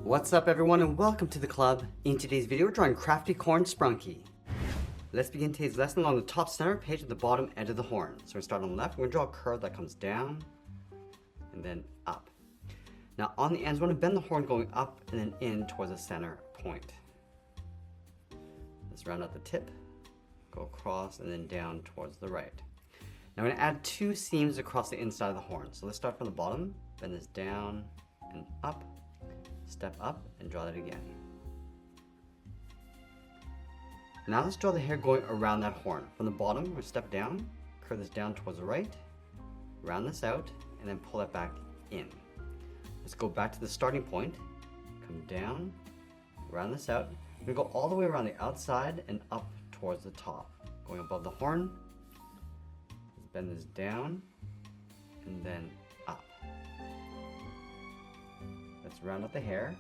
What's up everyone and welcome to the club. In today's video we're drawing Crafty Corn Sprunki. Let's begin today's lesson along the top center page at the bottom edge of the horn. So we start on the left, we're going to draw a curve that comes down and then up. Now on the ends we're going to bend the horn going up and then in towards the center point. Let's round out the tip, go across and then down towards the right. Now we're going to add two seams across the inside of the horn. So let's start from the bottom, bend this down and up. Step up and draw that again. Now let's draw the hair going around that horn. From the bottom, we'll step down, curve this down towards the right, round this out, and then pull it back in. Let's go back to the starting point, come down, round this out. We're going to go all the way around the outside and up towards the top. Going above the horn, let's bend this down, and then up. Let's round out the hair,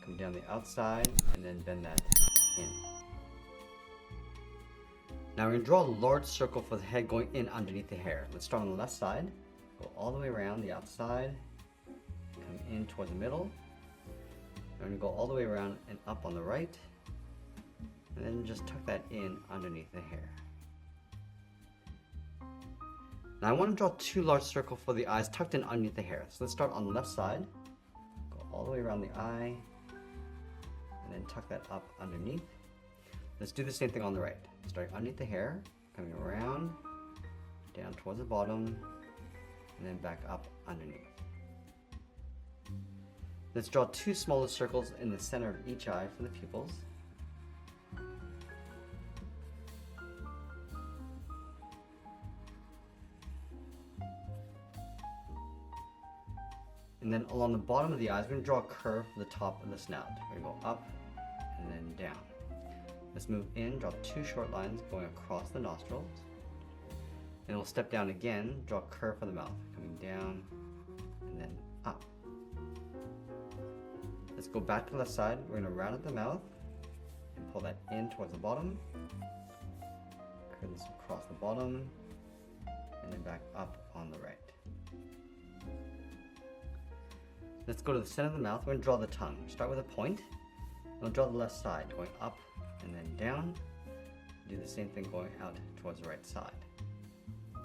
come down the outside, and then bend that in. Now we're going to draw a large circle for the head going in underneath the hair. Let's start on the left side, go all the way around the outside, come in towards the middle. We're going to go all the way around and up on the right, and then just tuck that in underneath the hair. Now I want to draw two large circles for the eyes tucked in underneath the hair. So let's start on the left side. All the way around the eye, and then tuck that up underneath. Let's do the same thing on the right. Starting underneath the hair, coming around, down towards the bottom, and then back up underneath. Let's draw two smaller circles in the center of each eye for the pupils. And then along the bottom of the eyes, we're going to draw a curve for the top of the snout. We're going to go up and then down. Let's move in, draw two short lines going across the nostrils. And we'll step down again, draw a curve for the mouth, coming down and then up. Let's go back to the left side. We're going to round out the mouth and pull that in towards the bottom. Curve this across the bottom and then back up on the right. Let's go to the center of the mouth. We're going to draw the tongue. Start with a point. We'll draw the left side, going up and then down. Do the same thing going out towards the right side. Now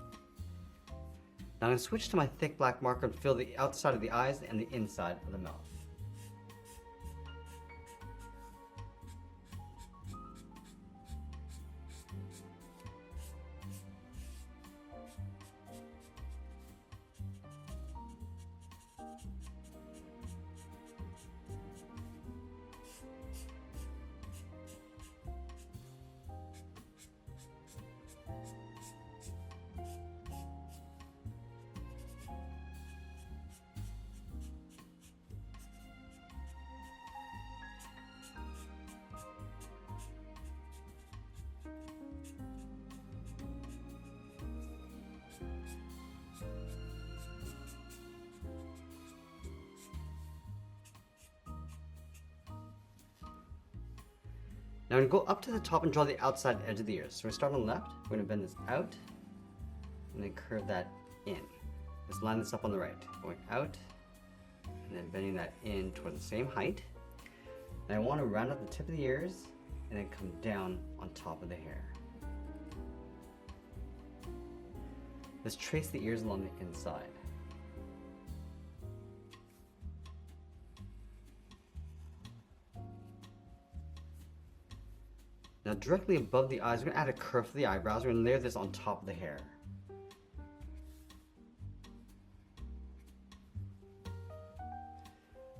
I'm going to switch to my thick black marker and fill the outside of the eyes and the inside of the mouth. Now I'm going to go up to the top and draw the outside edge of the ears. So we start on the left, we're going to bend this out, and then curve that in. Let's line this up on the right, going out, and then bending that in toward the same height. And I want to round up the tip of the ears, and then come down on top of the hair. Let's trace the ears along the inside. Now directly above the eyes, we're going to add a curve for the eyebrows. We're going to layer this on top of the hair.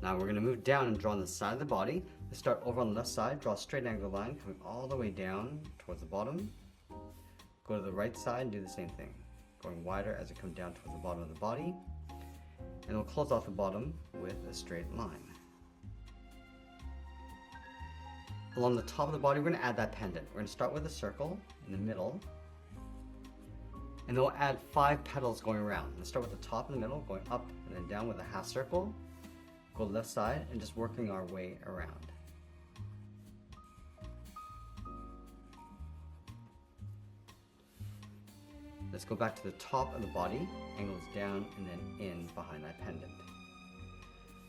Now we're going to move down and draw on the side of the body. Let's start over on the left side, draw a straight angle line coming all the way down towards the bottom. Go to the right side and do the same thing, going wider as it comes down towards the bottom of the body. And we'll close off the bottom with a straight line. Along the top of the body, we're going to add that pendant. We're going to start with a circle in the middle, and then we'll add 5 petals going around. Let's start with the top in the middle, going up and then down with a half circle. Go left side and just working our way around. Let's go back to the top of the body, angle this down and then in behind that pendant.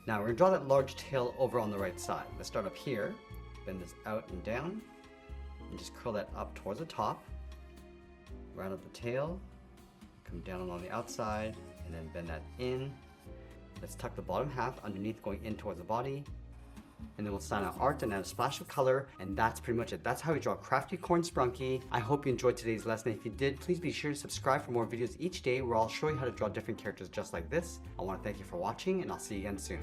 Now we're gonna draw that large tail over on the right side. Let's start up here, bend this out and down, and just curl that up towards the top. Round up the tail, come down along the outside, and then bend that in. Let's tuck the bottom half underneath going in towards the body. And then we'll sign our art and add a splash of color, and that's pretty much it. That's how we draw Crafty Corn Sprunki. I hope you enjoyed today's lesson. If you did, please be sure to subscribe for more videos each day where I'll show you how to draw different characters just like this. I want to thank you for watching, and I'll see you again soon.